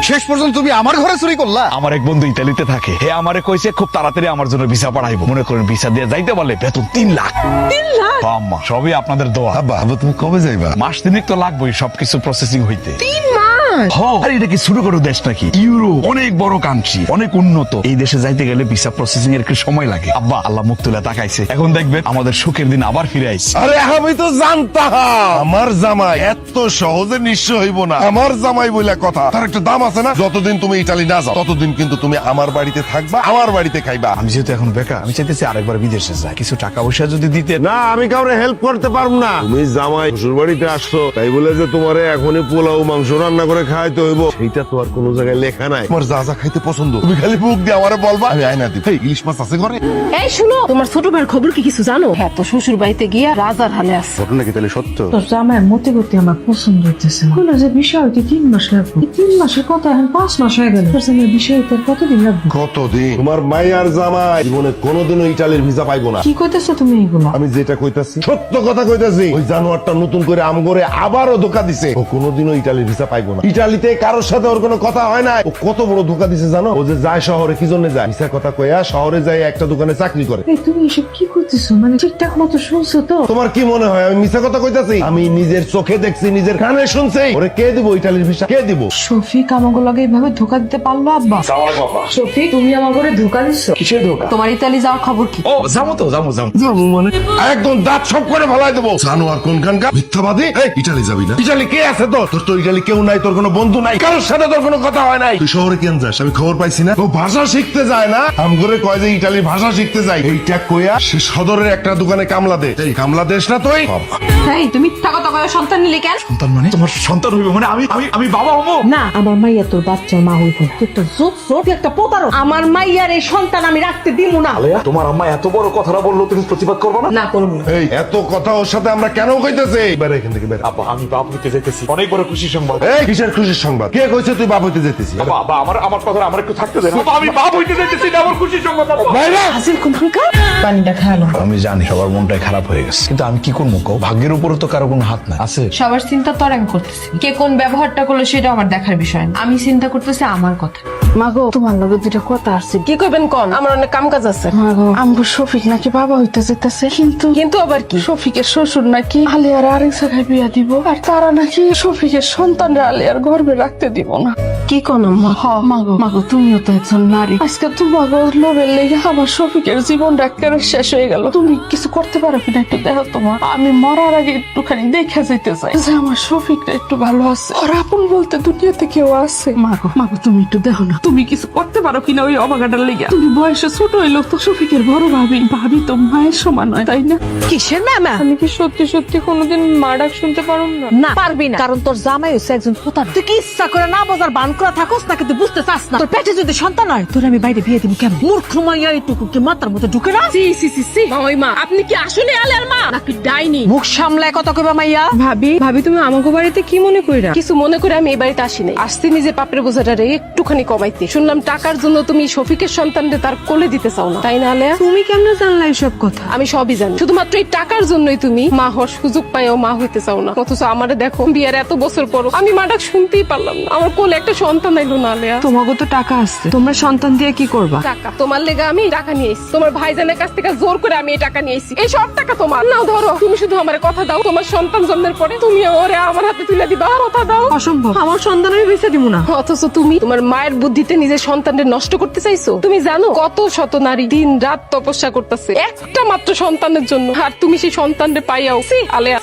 শেষ পর্যন্ত তুমি আমার ঘরে চুরি করলা? আমার এক বন্ধু ইতালিতে থাকে, হে আমারে কইছে খুব তাড়াতাড়ি আমার জন্য ভিসা পাঠাইবো। মনে করেন ভিসা দিয়ে যাইতে বলে বেতন 3 লাখ। 3 লাখ? আম্মা সবই আপনাদের দোয়া। আব্বা তুমি কবে যাইবা? মাস তিনেক তো লাগবেই সবকিছু প্রসেসিং হইতে। 3 মাস? আরে এটা কি ছোট করে দেশ নাকি? ইউরোপ অনেক বড় কান্ট্রি, অনেক উন্নত। এই দেশে যাইতে গেলে ভিসা প্রসেসিং এর একটু সময় লাগে। আব্বা আল্লাহ মুখ তুলে তাকাইছে, এখন দেখবেন আমাদের সুখের দিন আবার ফিরে আইছে। আরে আমি তো জানতাম আমার জামাই এত সহজে নিঃস্ব হইব না। আমার জামাই বইলা কথা, তার একটা দাম আছে না। যতদিন তুমি ইতালি না যাও ততদিন কিন্তু তুমি আমার বাড়িতে থাকবা, আমার বাড়িতে খাইবা। আমি যেহেতু এখন বেকার, আমি চাইতেছি আরেকবার বিদেশে যাই, কিছু টাকা পয়সা যদি দিতে। না, আমি কাউরে হেল্প করতে পারবো না। তুমি জামাই শ্বশুর বাড়িতে আসছো তাই বলে যে তোমারে এখনই পোলাও মাংস রান্না করে খাইতে হইব সেইটা তো আর কোনো জায়গায় লেখা নাই। তোমার যা যা খাইতে পছন্দ তুমি খালি মুখ দিয়ে আমারে বলবা, আমি আয়না দিব। এই ইলিশ মাছ আছে ঘরে? এই শুনো, তোমার ছোট ভাইয়ের খবর কি কিছু জানো? হ্যাঁ, তো শ্বশুর বাড়িতে গিয়া রাজার হালে আছে। ঘটনা কি তাহলে সত্য? তোর জামাইয়ের মতে গতি আমার পছন্দ হইতেছে না। হলো যে বিষয় হইতে 3 মাস লাগবে, এই 3 মাসের কথা এখন 5 মাস হয়ে গেল। তোর জামাইয়ের বিষয় হইতে আর কতদিন লাগবে? কতদিন? তোমার মাইয়ার জামাই জীবনে কোনোদিনও ইটালির ভিসা পাইবো না। কি কইতেছো তুমি এগুলা? আমি যেটা কইতাছি সত্য কথা কইতাছি। ওই জানোয়ারটা নতুন করে আমগরে আবারও ধোকা দিছে। ও কোনোদিনও ইটালির ভিসা পাইবো না। ইটালিতে কারোর সাথে ওর কোনো কথা হয় না। ও কত বড় ধোকা দিছে জানো? ও যে যায় শহরে কি জন্য যায়? ভিসা কথা কইয়া শহরে যায় একটা দোকানে চাকরি করে। এই তুমি এসব কি করতেছো? মানে ঠিকঠাক মতো শুনছো তো? তোমার কি মনে হয় আমি মিথ্যা কথা কইতাছি? আমি নিজের চোখে দেখছি, নিজের কানে শুনছি। ওরে কে দিব ইটালির ভিসা? কে দিব? শফিক আমাকে লগে এইভাবে ধোকা দিতে পারলো আব্বা? শফিক তুমি আমার ঘরে ধোকা দিচ্ছ? কিসের ধোকা? তোমার ইতালি যাওয়ার খবর কি? ও যাবো তো, যাবো। যাবো মানে একদম দাঁত সব করে ফেলাই দেবো। জানোয়ার কোনখানকার মিথ্যাবাদী। এই ইটালি যাবি না? ইটালি কে আছে তোর? তোর তো ইটালি কেউ নাই, তোর কোনো বন্ধু নাই, কারোর সাথে তোর কোনো কথা হয় নাই। তুই শহরে কেন যাস? আমি খবর পাইছি না ও ভাষা শিখতে যায় না। আম করে কয় যে ইটালির ভাষা শিখতে যায়। এইটা কইয়া সে সদরের একটা দোকানে কামলা দে। এই কামলা দেশ না তুই? এই তুমি মিথ্যা কথা কয়ে সন্তান নিলে কেন? সন্তান মানে? তোমার সন্তান হইবে মানে আমি বাবা হবো? না, আমার মাইয়া তোর বাচ্চার মা হইব না। তুই একটা জোট একটা প্রতারক। আমার মাইয়ার এই সন্তান আমি রাখতে দিব না। আলেয়া, তোমার আম্মা এত বড় কথাটা বললো, তুমি প্রতিবাদ করবে না? না করব না। এই এত কথা ওর সাথে আমরা কেন কইতেছি? বের এখান থেকে বের। আব্বা আমি বাপ হইতে যাইতেছি, অনেক বড় খুশি সংবাদ। এই কিসের খুশির সংবাদ? কে কইছে তুই বাপ হইতে যেতেছিস? আব্বা আব্বা আমার কথা আমার একটু থাকতে দেন। আব্বা আমি বাপ হইতে যাইতেছি, এটা আমার খুশি সংবাদ। আব্বা হাসিল কোনখানকার? পানিটা খাওয়ালো। আমি জানি সবার মনটাই খারাপ হয়ে গেছে, কিন্তু আমি কি করবো কও? ভাগ্যের উপরে তো কারো কোনো হাত নাই আছে। সবার চিন্তা তো আর আমি করতেছি, কে কোন ব্যবহারটা করলো সেটা আমার দেখার বিষয় না। আমি চিন্তা করতেছি আমার কথা। মাগো, তোমার লগে দুটা কথা আছে। কি কইবেন কোন? আমার অনেক কাম কাজ আছে। মাগো, আমগো শফিক নাকি বাবা হইতে যেতেছে, কিন্তু আবার কি? শফিকের শ্বশুর নাকি আলিয়ার আরেক জায়গায় বিয়া দিব, আর তারা নাকি শফিকের সন্তানরা আলিয়ার গর্ভে রাখতে দিব না। কি কোন আম্মা? মাগো মাগো, তুমিও তো একজন নারী। আজকে তোমাকে লোভের লেগে আমার শফিকের জীবনটা একেবারে শেষ হয়ে গেল। তুমি কিছু করতে পারো কিনা একটু দেখো। তোমার আমি মরার আগে একটুখানি দেখে যেতে চাই যে আমার শফিকটা একটু ভালো আছে, আর আপন বলতে দুনিয়াতে কেউ আছে। মাগো মাগো, তুমি একটু দেখো না, তুমি কিছু করতে পারো কিনা ওই অবাগাটার লেগে। তুমি বয়সে ছোট হইলো তো শফিকের বড় ভাবি, ভাবি তো মায়ের সমান হয়, তাই না? কিসের মামা? আমি কি সত্যি সত্যি কোনোদিন মা ডাক শুনতে পারুম না? না পারবি না, কারণ তোর জামাই হচ্ছে একজন প্রতারক। তুই কি ইচ্ছা করে না বোঝার বান করা থাকোস নাকি তুই বুঝতে চাস না? তোর পেটে যদি সন্তান হয় তোর আমি বাইরে বিয়ে দিব কেন? মূর্খ মাইয়া এইটুকু কি মাথার মধ্যে ঢুকে না? সি সি সি সি ওই মা, আপনি কি আসলে আলের মা নাকি ডাইনি? মুখ সামলায় কথা কইবা মাইয়া। ভাবি তুমি আমাকে বাড়িতে কি মনে কইরা? কিছু মনে করে আমি এই বাড়িতে আসি নাই, আসছি নিজে পাপের বোঝাটারে একটুখানি কমাইতে। শুনলাম টাকার জন্য তুমি শফিকের সন্তানরে তার কোলে দিতে চাও না, তাই না আলেয়া? তুমি কেমনে জানলা এইসব কথা? আমি সবই জানি, শুধুমাত্র এই টাকার জন্যই তুমি মা হওয়ার সুযোগ পাইও মা হইতে চাও না। অথচ আমারে দেখো, বিয়ার এত বছর পর আমি মা ডাক শুনতেই পারলাম না। আমার কোলে একটা সন্তান আইলো না আলেয়া। তোমাকে তো টাকা আছে, তোমরা সন্তান দিয়ে কি করবা? টাকা তোমার লেগে আমি টাকা নিয়ে এসেছি, তোমার ভাইজানের কাছ থেকে জোর করে আমি এই টাকা নিয়ে এসেছি। এই সব টাকা তোমার নাও, ধরো। তুমি শুধু আমার কথা দাও, তোমার সন্তান জন্মের পরে তুমি ওরে আমার হাতে তুলে দিবা। কথা দাও। অসম্ভব, আমার সন্তান আমি বেঁচে দিব না। অথচ তুমি তোমার মায়ের বুদ্ধিতে নিজের সন্তানকে নষ্ট করতে চাইছো। তুমি জানো কত শত নারী দিন রাত তপস্যা করতেছে একটা মাত্র সন্তানের জন্য, আর তুমি সেই সন্তানকে পাইয়াও। আলেয়া।